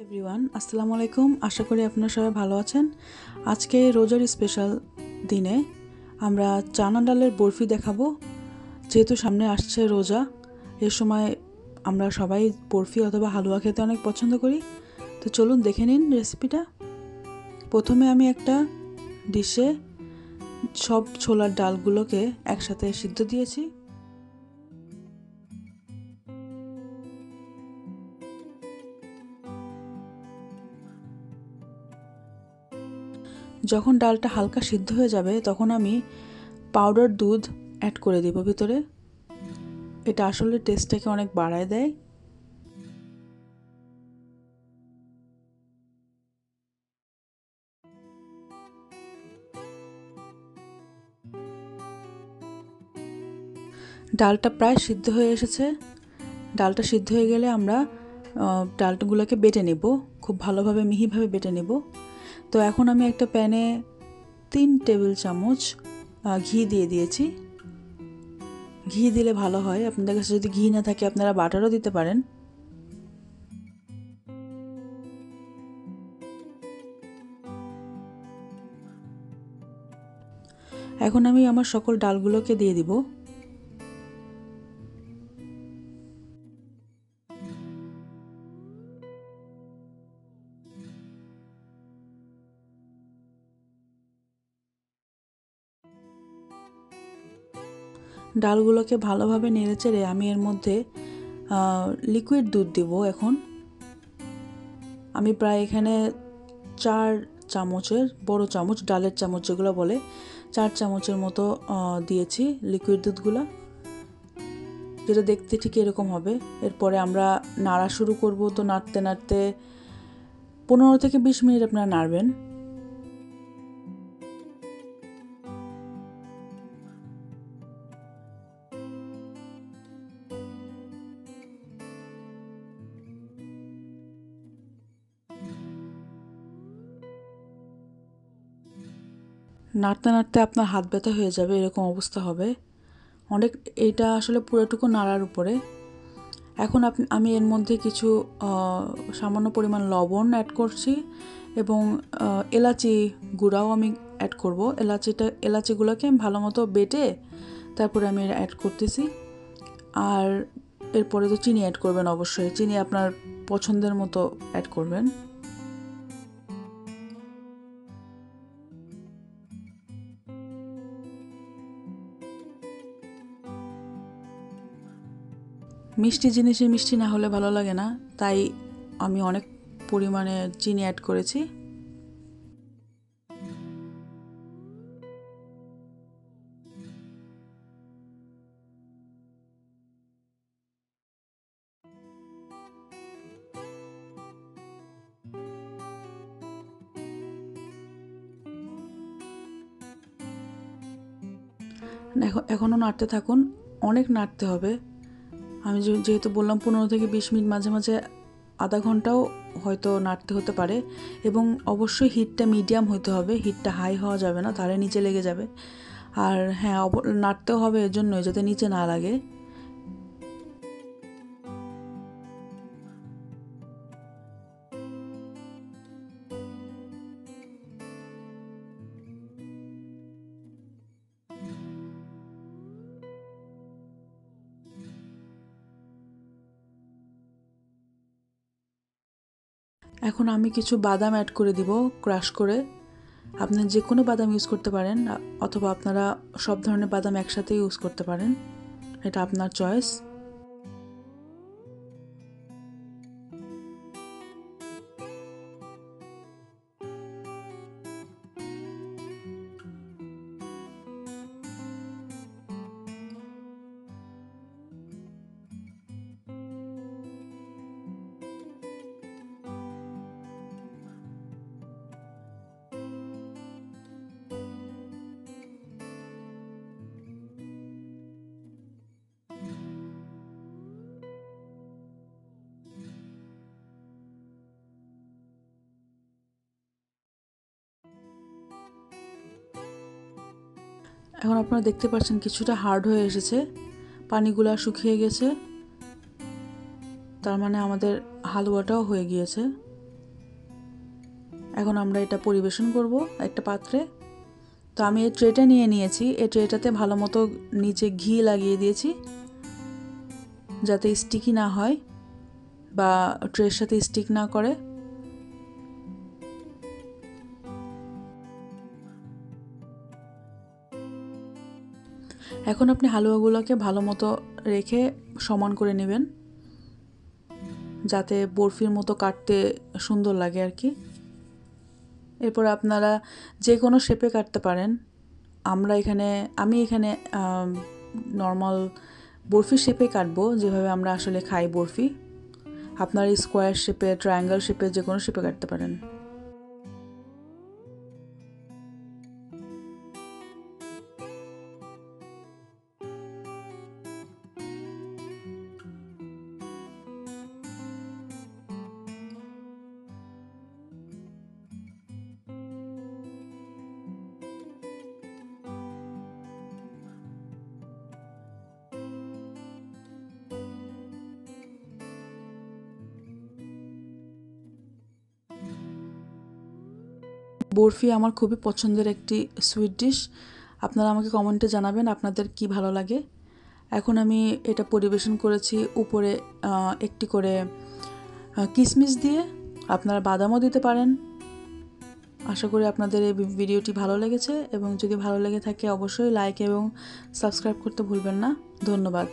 Everyone, আসসালামু আলাইকুম। আশা করি আপনারা সবাই ভালো আছেন। আজকে রোজার স্পেশাল দিনে আমরা চানা ডালের বরফি দেখাবো। যেহেতু সামনে আসছে রোজা, এ সময় আমরা সবাই বরফি অথবা হালুয়া খেতে অনেক পছন্দ করি। তো চলুন দেখে নিন রেসিপিটা। প্রথমে আমি একটা ডিশে সব ছোলার ডালগুলোকে একসাথে সিদ্ধ দিয়েছি। যখন ডালটা হালকা সিদ্ধ হয়ে যাবে তখন আমি পাউডার দুধ অ্যাড করে দেব ভিতরে। এটা আসলে টেস্টটাকে অনেক বাড়ায় দেয়। ডালটা প্রায় সিদ্ধ হয়ে এসেছে। ডালটা সিদ্ধ হয়ে গেলে আমরা ডালগুলোকে বেটে নেব, খুব ভালোভাবে মিহিভাবে বেটে নেব। তো এখন আমি একটা প্যানে 3 টেবিল চামচ ঘি দিয়ে দিয়েছি। ঘি দিলে ভালো হয়। আপনাদের কাছে যদি ঘি না থাকে আপনারা বাটারও দিতে পারেন। এখন আমি আমার সকল ডালগুলোকে দিয়ে দিব। ডালগুলোকে ভালোভাবে নেড়েচেড়ে আমি এর মধ্যে লিকুইড দুধ দিব। এখন আমি প্রায় এখানে 4 চামচের বড় চামচ, ডালের চামচ যেগুলো বলে, 4 চামচের মতো দিয়েছি লিকুইড দুধগুলো, যেটা দেখতে ঠিক এরকম হবে। এরপরে আমরা নাড়া শুরু করব। তো নাড়তে নাড়তে 15 থেকে 20 মিনিট আপনারা নাড়বেন। নাড়তে নাড়তে আপনার হাত ব্যথা হয়ে যাবে, এরকম অবস্থা হবে অনেক। এটা আসলে পুরোটুকু নাড়ার উপরে। এখন আমি এর মধ্যে কিছু সামান্য পরিমাণ লবণ অ্যাড করছি এবং এলাচি গুঁড়াও আমি অ্যাড করব। এলাচিগুলোকে আমি ভালো মতো বেটে তারপরে আমি অ্যাড করতেছি। আর এরপরে তো চিনি অ্যাড করবেন অবশ্যই। চিনি আপনার পছন্দের মতো অ্যাড করবেন। মিষ্টি জিনিসে মিষ্টি না হলে ভালো লাগে না, তাই আমি অনেক পরিমাণে চিনি অ্যাড করেছি। এখনও নাড়তে থাকুন, অনেক নাড়তে হবে। আমি যেহেতু বললাম 15 থেকে 20 মিনিট, মাঝে মাঝে আধা ঘন্টাও হয়তো নাড়তে হতে পারে। এবং অবশ্যই হিটটা মিডিয়াম হতে হবে, হিটটা হাই হওয়া যাবে না, তাহলে নিচে লেগে যাবে। আর হ্যাঁ, নাড়তেও হবে এর জন্যই, যাতে নিচে না লাগে। এখন আমি কিছু বাদাম অ্যাড করে দিব, ক্রাশ করে। আপনি যে কোনো বাদাম ইউজ করতে পারেন, অথবা আপনারা সব ধরনের বাদাম একসাথে ইউজ করতে পারেন, এটা আপনার চয়েস। এখন আপনারা দেখতে পাচ্ছেন কিছুটা হার্ড হয়ে এসেছে, পানিগুলো শুকিয়ে গেছে, তার মানে আমাদের হালুয়াটাও হয়ে গিয়েছে। এখন আমরা এটা পরিবেশন করব একটা পাত্রে। তো আমি এই ট্রেটা নিয়ে নিয়েছি, এই ট্রেটাতে ভালো মতো নিচে ঘি লাগিয়ে দিয়েছি যাতে স্টিকি না হয় বা ট্রের সাথে স্টিক না করে। এখন আপনি হালুয়াগুলোকে ভালো মতো রেখে সমান করে নেবেন যাতে বরফির মতো কাটতে সুন্দর লাগে আর কি। এরপর আপনারা যে কোনো শেপে কাটতে পারেন। আমি এখানে নর্মাল বরফি শেপে কাটবো, যেভাবে আমরা আসলে খাই বরফি। আপনারা স্কোয়ার শেপে, ট্রায়াঙ্গেল শেপে, যে কোনো শেপে কাটতে পারেন। বরফি আমার খুবই পছন্দের একটি সুইট ডিশ। আপনারা আমাকে কমেন্টে জানাবেন আপনাদের কি ভালো লাগে। এখন আমি এটা পরিবেশন করেছি উপরে একটি করে কিশমিশ দিয়ে, আপনারা বাদামও দিতে পারেন। আশা করি আপনাদের এই ভিডিওটি ভালো লেগেছে, এবং যদি ভালো লেগে থাকে অবশ্যই লাইক এবং সাবস্ক্রাইব করতে ভুলবেন না। ধন্যবাদ।